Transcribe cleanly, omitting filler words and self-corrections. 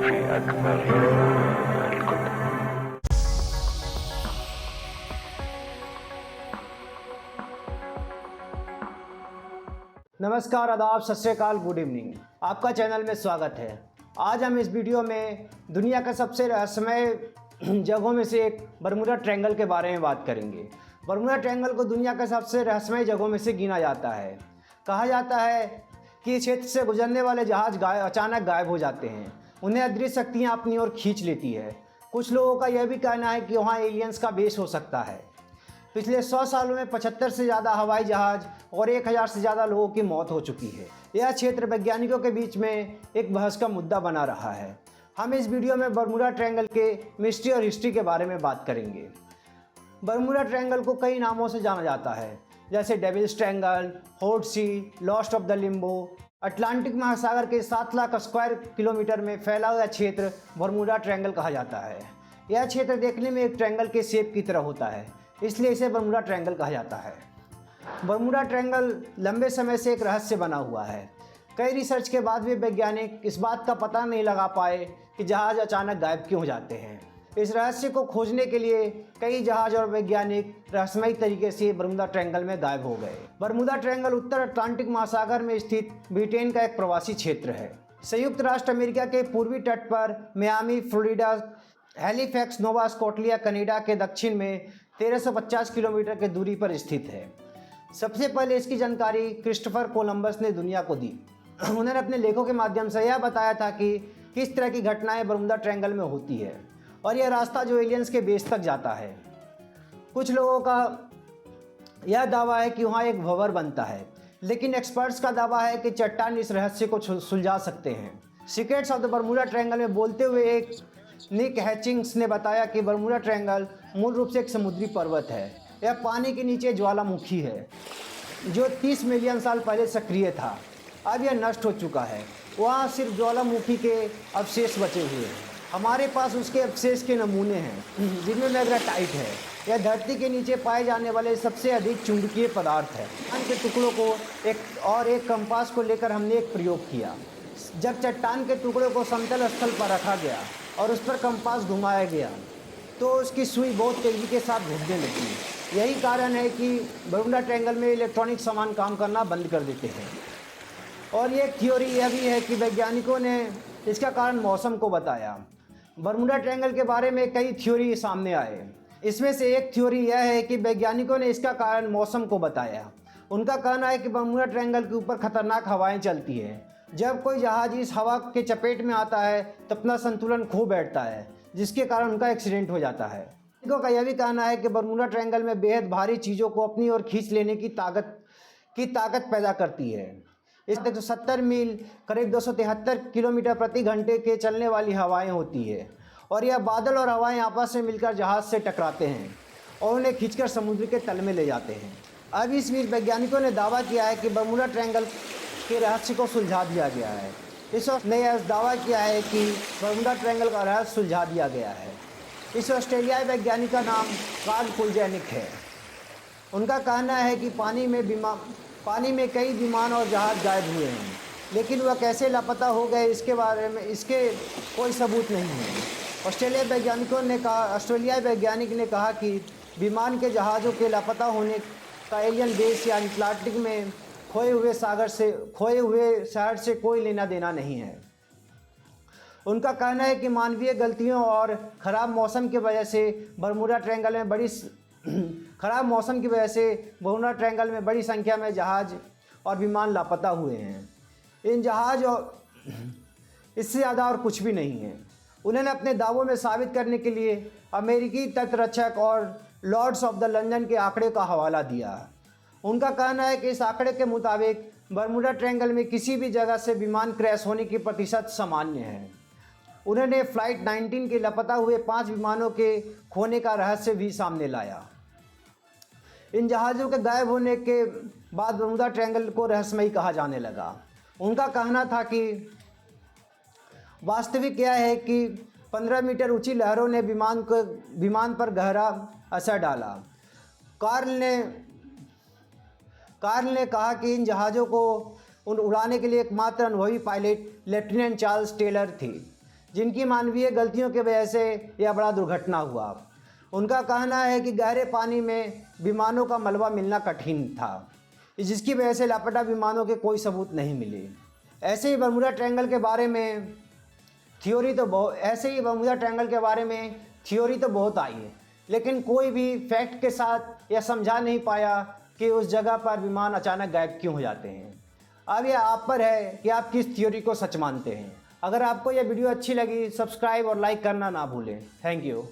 सूफी अकबर अलकुतुब। नमस्कार, आदाब, सत श्री अकाल, गुड इवनिंग। आपका चैनल में स्वागत है। आज हम इस वीडियो में दुनिया का सबसे रहस्यमय जगहों में से एक बरमूडा ट्रायंगल के बारे में बात करेंगे। बरमूडा ट्रायंगल को दुनिया का सबसे रहस्यमय जगहों में से गिना जाता है। कहा जाता है कि इस क्षेत्र से गुजरने वाले जहाज अचानक गायब हो जाते हैं। उन्हें अदृश्य शक्तियाँ अपनी ओर खींच लेती है। कुछ लोगों का यह भी कहना है कि वहाँ एलियंस का बेस हो सकता है। पिछले 100 सालों में 75 से ज़्यादा हवाई जहाज और 1000 से ज़्यादा लोगों की मौत हो चुकी है। यह क्षेत्र वैज्ञानिकों के बीच में एक बहस का मुद्दा बना रहा है। हम इस वीडियो में बरमूडा ट्रायंगल के मिस्ट्री और हिस्ट्री के बारे में बात करेंगे। बरमूडा ट्रायंगल को कई नामों से जाना जाता है, जैसे devil's triangle, hot sea, lost of the limbo. Atlantic महासागर के 7 लाख स्क्वायर किलोमीटर में फैला हुआ क्षेत्र बरमूडा ट्रायंगल कहा जाता है। यह क्षेत्र देखने में एक ट्रायंगल के शेप की तरह होता है, इसलिए इसे बरमूडा ट्रायंगल कहा जाता है। बरमूडा ट्रायंगल लंबे समय से एक रहस्य बना हुआ है। कई रिसर्च के बाद भी वैज्ञानिक इस बात का पता नहीं लगा पाए कि जहाज़ अचानक गायब क्यों हो जाते हैं। इस रहस्य को खोजने के लिए कई जहाज और वैज्ञानिक रहस्यमय तरीके से बरमूडा ट्रायंगल में गायब हो गए। बरमूडा ट्रायंगल उत्तर अटलांटिक महासागर में स्थित ब्रिटेन का एक प्रवासी क्षेत्र है। संयुक्त राष्ट्र अमेरिका के पूर्वी तट पर मियामी, फ्लोरिडा, हैलिफैक्स, नोवा स्कॉटिया, कनाडा के दक्षिण में 1350 किलोमीटर की दूरी पर स्थित है। सबसे पहले इसकी जानकारी क्रिस्टोफर कोलंबस ने दुनिया को दी। उन्होंने अपने लेखों के माध्यम से यह बताया था कि किस तरह की घटनाएं बरमूडा ट्रायंगल में होती है और यह रास्ता जो एलियंस के बेस तक जाता है। कुछ लोगों का यह दावा है कि वहाँ एक भंवर बनता है, लेकिन एक्सपर्ट्स का दावा है कि चट्टान इस रहस्य को सुलझा सकते हैं। Secrets of the Bermuda triangle में बोलते हुए एक निक हैचिंग्स ने बताया कि बरमूडा ट्रायंगल मूल रूप से एक समुद्री पर्वत है। यह पानी के नीचे ज्वालामुखी है जो 30 मिलियन साल पहले सक्रिय था। अब यह नष्ट हो चुका है। वहाँ सिर्फ ज्वालामुखी के अवशेष बचे हुए हैं। हमारे पास उसके अवशेष के नमूने हैं जिनमें मैग्नेटाइट है। यह धरती के नीचे पाए जाने वाले सबसे अधिक चुंबकीय पदार्थ है। चट्टान के टुकड़ों को एक कंपास को लेकर हमने एक प्रयोग किया। जब चट्टान के टुकड़ों को समतल स्थल पर रखा गया और उस पर कंपास घुमाया गया तो उसकी सुई बहुत तेज़ी के साथ घूमने लगी। यही कारण है कि बरमूडा ट्रायंगल में इलेक्ट्रॉनिक सामान काम करना बंद कर देते हैं। और ये थ्योरी यह भी है कि वैज्ञानिकों ने इसका कारण मौसम को बताया। बरमूडा ट्रायंगल के बारे में कई थ्योरी सामने आए। इसमें से एक थ्योरी यह है कि वैज्ञानिकों ने इसका कारण मौसम को बताया। उनका कहना है कि बरमूडा ट्रायंगल के ऊपर खतरनाक हवाएं चलती हैं। जब कोई जहाज इस हवा के चपेट में आता है तो अपना संतुलन खो बैठता है, जिसके कारण उनका एक्सीडेंट हो जाता है। वैज्ञानिकों का यह भी कहना है कि बरमूडा ट्रायंगल में बेहद भारी चीज़ों को अपनी ओर खींच लेने की ताकत पैदा करती है। इस 170 मील करीब 273 किलोमीटर प्रति घंटे के चलने वाली हवाएं होती है और यह बादल और हवाएं आपस में मिलकर जहाज़ से टकराते हैं और उन्हें खींचकर समुद्र के तल में ले जाते हैं। अब इस बीच वैज्ञानिकों ने दावा किया है कि बरमूडा ट्रायंगल के रहस्य को सुलझा दिया गया है। इस वक्त ने यह दावा किया है कि बरमूडा ट्रायंगल का रहस्य सुलझा दिया गया है। इस ऑस्ट्रेलियाई वैज्ञानिक का नाम कार्ल कुलजैनिक है। उनका कहना है कि पानी में कई विमान और जहाज़ गायब हुए हैं, लेकिन वह कैसे लापता हो गए इसके कोई सबूत नहीं है। ऑस्ट्रेलियाई वैज्ञानिक ने कहा कि विमान के जहाज़ों के लापता होने का एलियन बेस या अटलांटिक में खोए हुए शहर से कोई लेना देना नहीं है। उनका कहना है कि मानवीय गलतियों और ख़राब मौसम की वजह से बरमूडा ट्रायंगल में बड़ी संख्या में जहाज़ और विमान लापता हुए हैं। इन जहाज़ और इससे ज़्यादा और कुछ भी नहीं है। उन्होंने अपने दावों में साबित करने के लिए अमेरिकी तटरक्षक और लॉर्ड्स ऑफ द लंदन के आंकड़े का हवाला दिया। उनका कहना है कि इस आंकड़े के मुताबिक बरमूडा ट्रायंगल में किसी भी जगह से विमान क्रैश होने की प्रतिशत सामान्य है। उन्होंने फ्लाइट 19 के लापता हुए 5 विमानों के खोने का रहस्य भी सामने लाया। इन जहाज़ों के गायब होने के बाद बरमूडा ट्रायंगल को रहस्यमयी कहा जाने लगा। उनका कहना था कि वास्तविक यह है कि 15 मीटर ऊंची लहरों ने विमान पर गहरा असर डाला। कार्ल ने कहा कि इन जहाज़ों को उड़ाने के लिए एकमात्र अनुभवी पायलट लेफ्टिनेंट चार्ल्स टेलर थे। जिनकी मानवीय गलतियों की वजह से यह बड़ा दुर्घटना हुआ। उनका कहना है कि गहरे पानी में विमानों का मलबा मिलना कठिन था, जिसकी वजह से लापता विमानों के कोई सबूत नहीं मिले। ऐसे ही बर्मुडा ट्रायंगल के बारे में थ्योरी तो बहुत आई है, लेकिन कोई भी फैक्ट के साथ यह समझा नहीं पाया कि उस जगह पर विमान अचानक गायब क्यों हो जाते हैं। अब यह आप पर है कि आप किस थ्योरी को सच मानते हैं। अगर आपको यह वीडियो अच्छी लगी, सब्सक्राइब और लाइक करना ना भूलें। Thank you.